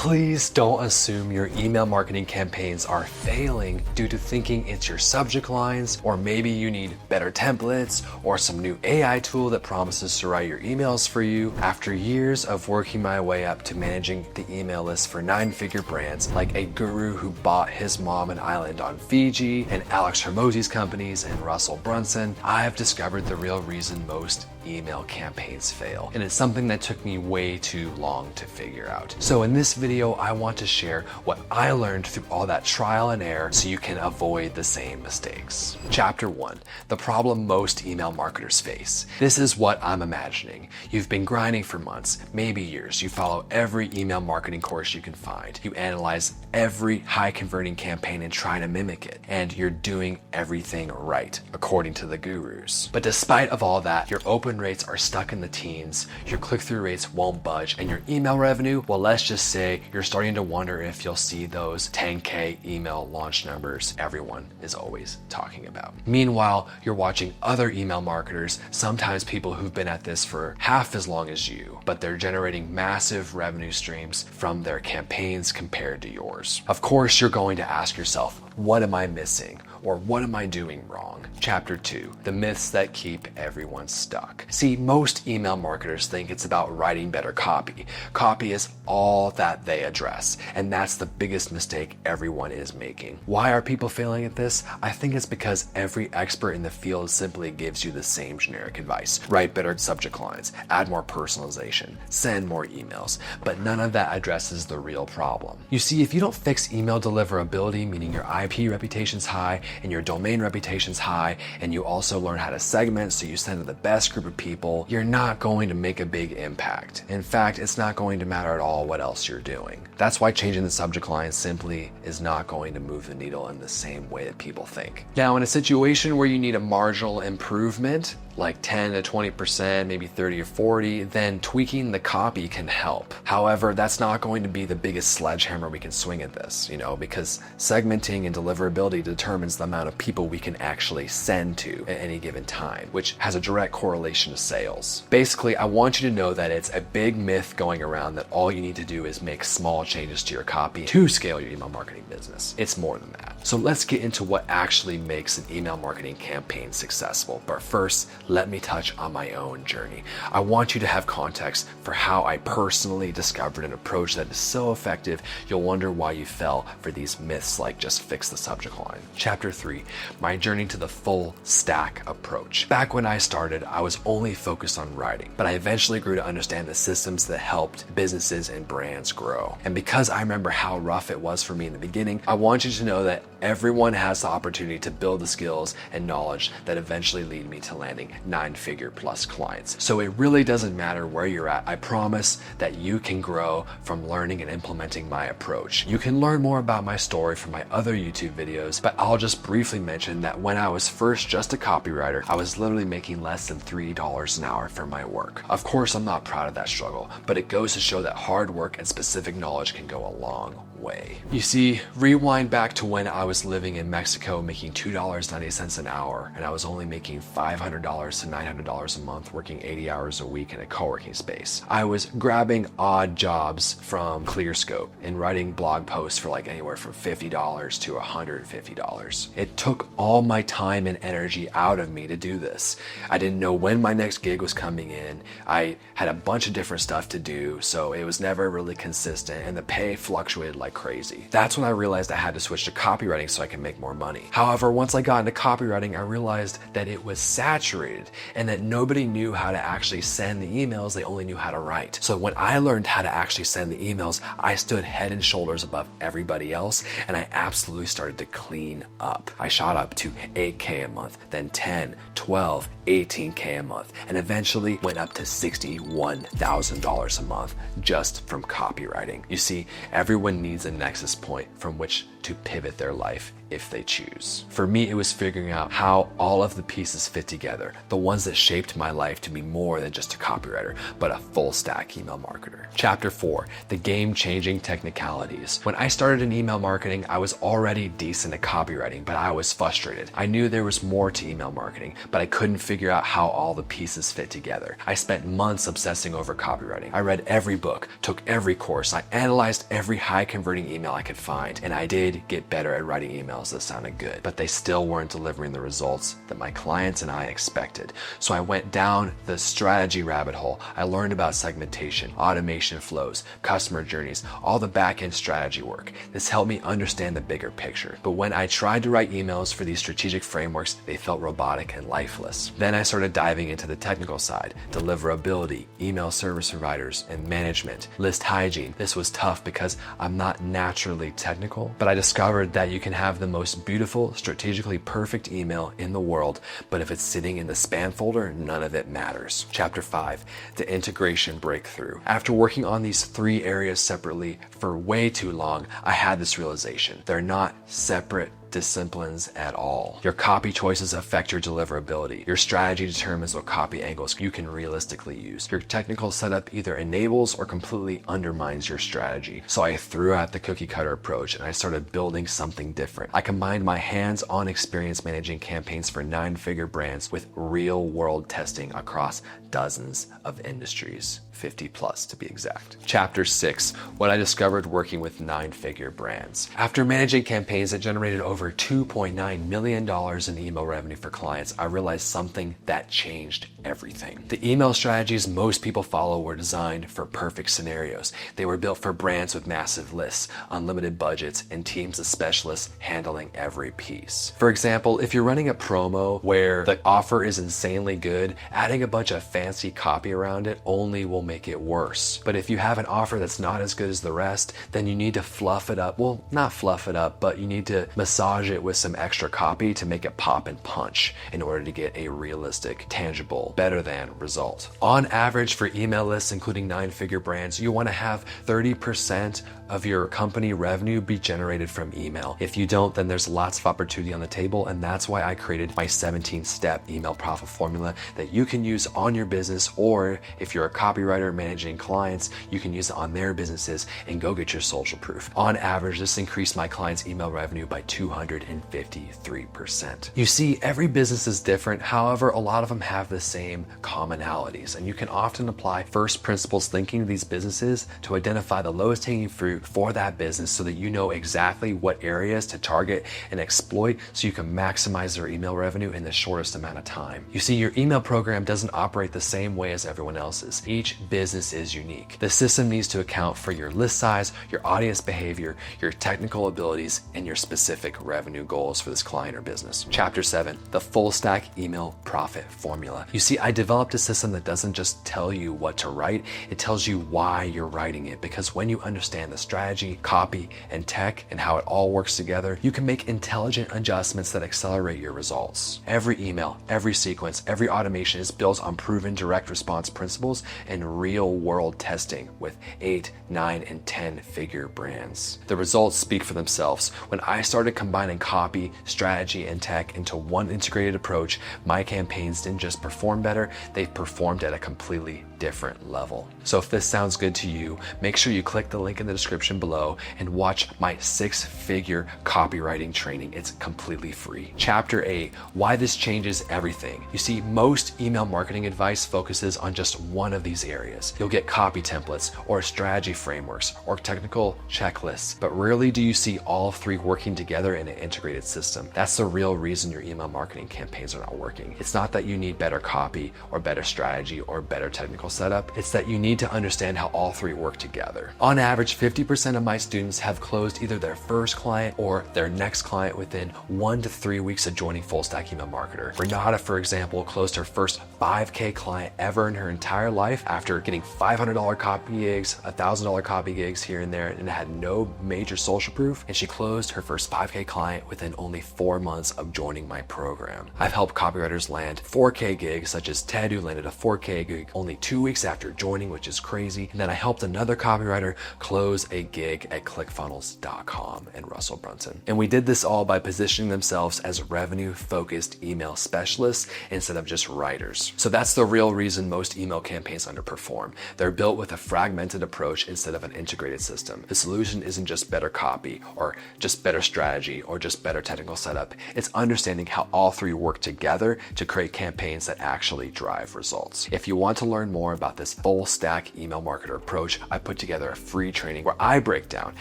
Please don't assume your email marketing campaigns are failing due to thinking it's your subject lines, or maybe you need better templates or some new AI tool that promises to write your emails for you. After years of working my way up to managing the email list for 9-figure brands like a guru who bought his mom an island on Fiji, and Alex Hormozi's companies, and Russell Brunson, I have discovered the real reason most email campaigns fail. And it's something that took me way too long to figure out. So in this video, I want to share what I learned through all that trial and error so you can avoid the same mistakes. Chapter 1, the problem most email marketers face. This is what I'm imagining. You've been grinding for months, maybe years. You follow every email marketing course you can find. You analyze every high converting campaign and try to mimic it. And you're doing everything right, according to the gurus. But despite of all that, your open rates are stuck in the teens, your click-through rates won't budge, and your email revenue, well, let's just say you're starting to wonder if you'll see those 10K email launch numbers everyone is always talking about. Meanwhile, you're watching other email marketers, sometimes people who've been at this for half as long as you, but they're generating massive revenue streams from their campaigns compared to yours. Of course, you're going to ask yourself, what am I missing? Or what am I doing wrong? Chapter 2, the myths that keep everyone stuck. See, most email marketers think it's about writing better copy. Copy is all that they address, and that's the biggest mistake everyone is making. Why are people failing at this? I think it's because every expert in the field simply gives you the same generic advice. Write better subject lines, add more personalization, send more emails, but none of that addresses the real problem. You see, if you don't fix email deliverability, meaning your IP reputation's high and your domain reputation's high, and you also learn how to segment so you send to the best group of people, you're not going to make a big impact. In fact, it's not going to matter at all what else you're doing. That's why changing the subject line simply is not going to move the needle in the same way that people think. Now, in a situation where you need a marginal improvement, like 10 to 20%, maybe 30 or 40, then tweaking the copy can help. However, that's not going to be the biggest sledgehammer we can swing at this, because segmenting and deliverability determines the amount of people we can actually send to at any given time, which has a direct correlation to sales. Basically, I want you to know that it's a big myth going around that all you need to do is make small changes to your copy to scale your email marketing business. It's more than that. So let's get into what actually makes an email marketing campaign successful. But first, let me touch on my own journey. I want you to have context for how I personally discovered an approach that is so effective, you'll wonder why you fell for these myths like just fix the subject line. Chapter 3, my journey to the full stack approach. Back when I started, I was only focused on writing, but I eventually grew to understand the systems that helped businesses and brands grow. And because I remember how rough it was for me in the beginning, I want you to know that everyone has the opportunity to build the skills and knowledge that eventually lead me to landing 9-figure plus clients. So it really doesn't matter where you're at. I promise that you can grow from learning and implementing my approach. You can learn more about my story from my other YouTube videos, but I'll just briefly mention that when I was first just a copywriter, I was literally making less than $3 an hour for my work. Of course, I'm not proud of that struggle, but it goes to show that hard work and specific knowledge can go a long way. You see, rewind back to when I was living in Mexico making $2.90 an hour, and I was only making $500 to $900 a month working 80 hours a week in a co-working space. I was grabbing odd jobs from ClearScope and writing blog posts for like anywhere from $50 to $150. It took all my time and energy out of me to do this. I didn't know when my next gig was coming in. I had a bunch of different stuff to do, so it was never really consistent, and the pay fluctuated like crazy. That's when I realized I had to switch to copywriting so I could make more money. However, once I got into copywriting, I realized that it was saturated and that nobody knew how to actually send the emails, they only knew how to write. So when I learned how to actually send the emails, I stood head and shoulders above everybody else, and I absolutely started to clean up. I shot up to 8K a month, then 10, 12, 18K a month, and eventually went up to $61,000 a month just from copywriting. You see, everyone needs a nexus point from which to pivot their life if they choose. For me, it was figuring out how all of the pieces fit together, the ones that shaped my life to be more than just a copywriter, but a full stack email marketer. Chapter 4, the game-changing technicalities. When I started in email marketing, I was already decent at copywriting, but I was frustrated. I knew there was more to email marketing, but I couldn't figure out how all the pieces fit together. I spent months obsessing over copywriting. I read every book, took every course, I analyzed every high-converting email I could find, and I did get better at writing emails that sounded good, but they still weren't delivering the results that my clients and I expected. So I went down the strategy rabbit hole. I learned about segmentation, automation flows, customer journeys, all the back-end strategy work. This helped me understand the bigger picture. But when I tried to write emails for these strategic frameworks, they felt robotic and lifeless. Then I started diving into the technical side, deliverability, email service providers, and management, list hygiene. This was tough because I'm not naturally technical, but I discovered that you can have the most beautiful, strategically perfect email in the world, but if it's sitting in the spam folder, none of it matters. Chapter 5, the integration breakthrough. After working on these 3 areas separately for way too long, I had this realization. They're not separate disciplines at all. Your copy choices affect your deliverability. Your strategy determines what copy angles you can realistically use. Your technical setup either enables or completely undermines your strategy. So I threw out the cookie cutter approach and I started building something different. I combined my hands-on experience managing campaigns for 9-figure brands with real-world testing across dozens of industries, 50 plus to be exact. Chapter 6, what I discovered working with 9-figure brands. After managing campaigns that generated over $2.9 million in email revenue for clients, I realized something that changed everything. The email strategies most people follow were designed for perfect scenarios. They were built for brands with massive lists, unlimited budgets, and teams of specialists handling every piece. For example, if you're running a promo where the offer is insanely good, adding a bunch of fancy copy around it only will make it worse. But if you have an offer that's not as good as the rest, then you need to fluff it up. Well, not fluff it up, but you need to massage it with some extra copy to make it pop and punch in order to get a realistic, tangible, better than result. On average for email lists, including 9-figure brands, you want to have 30% of your company revenue be generated from email. If you don't, then there's lots of opportunity on the table, and that's why I created my 17-step email profit formula that you can use on your business, or if you're a copywriter managing clients, you can use it on their businesses and go get your social proof. On average, this increased my clients' email revenue by 253%. You see, every business is different. However, a lot of them have the same commonalities, and you can often apply first principles thinking to these businesses to identify the lowest hanging fruit for that business so that you know exactly what areas to target and exploit so you can maximize their email revenue in the shortest amount of time. You see, your email program doesn't operate the same way as everyone else's. Each business is unique. The system needs to account for your list size, your audience behavior, your technical abilities, and your specific revenue goals for this client or business. Chapter 7, the full stack email profit formula. You see, I developed a system that doesn't just tell you what to write, it tells you why you're writing it, because when you understand the strategy, copy, and tech, and how it all works together, you can make intelligent adjustments that accelerate your results. Every email, every sequence, every automation is built on proven direct response principles and real-world testing with 8, 9, and 10-figure brands. The results speak for themselves. When I started combining copy, strategy, and tech into one integrated approach, my campaigns didn't just perform better, they performed at a completely different level. So if this sounds good to you, make sure you click the link in the description below and watch my 6-figure copywriting training. It's completely free. Chapter 8, why this changes everything. You see, most email marketing advice focuses on just one of these areas. You'll get copy templates or strategy frameworks or technical checklists, but rarely do you see all 3 working together in an integrated system. That's the real reason your email marketing campaigns are not working. It's not that you need better copy or better strategy or better technical setup. It's that you need to understand how all 3 work together. On average, 50% of my students have closed either their first client or their next client within 1 to 3 weeks of joining Full Stack Email Marketer. Renata, for example, closed her first $5K client ever in her entire life after getting $500 copy gigs, $1,000 copy gigs here and there, and had no major social proof. And she closed her first $5K client within only 4 months of joining my program. I've helped copywriters land 4K gigs, such as Ted, who landed a 4K gig only 2 weeks after joining, which is crazy. And then I helped another copywriter close a gig at ClickFunnels.com and Russell Brunson. And we did this all by positioning themselves as revenue-focused email specialists instead of just writers. So that's the real reason most email campaigns underperform. They're built with a fragmented approach instead of an integrated system. The solution isn't just better copy or just better strategy or just better technical setup. It's understanding how all three work together to create campaigns that actually drive results. If you want to learn more about this full stack email marketer approach, I put together a free training where I break down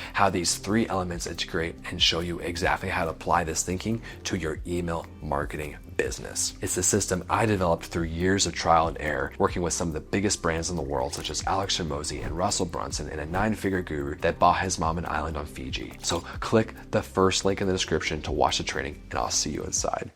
how these three elements integrate and show you exactly how to apply this thinking to your email marketing business. It's a system I developed through years of trial and error, working with some of the biggest brands in the world, such as Alex Hormozi and Russell Brunson, and a 9-figure guru that bought his mom an island on Fiji. So click the first link in the description to watch the training, and I'll see you inside.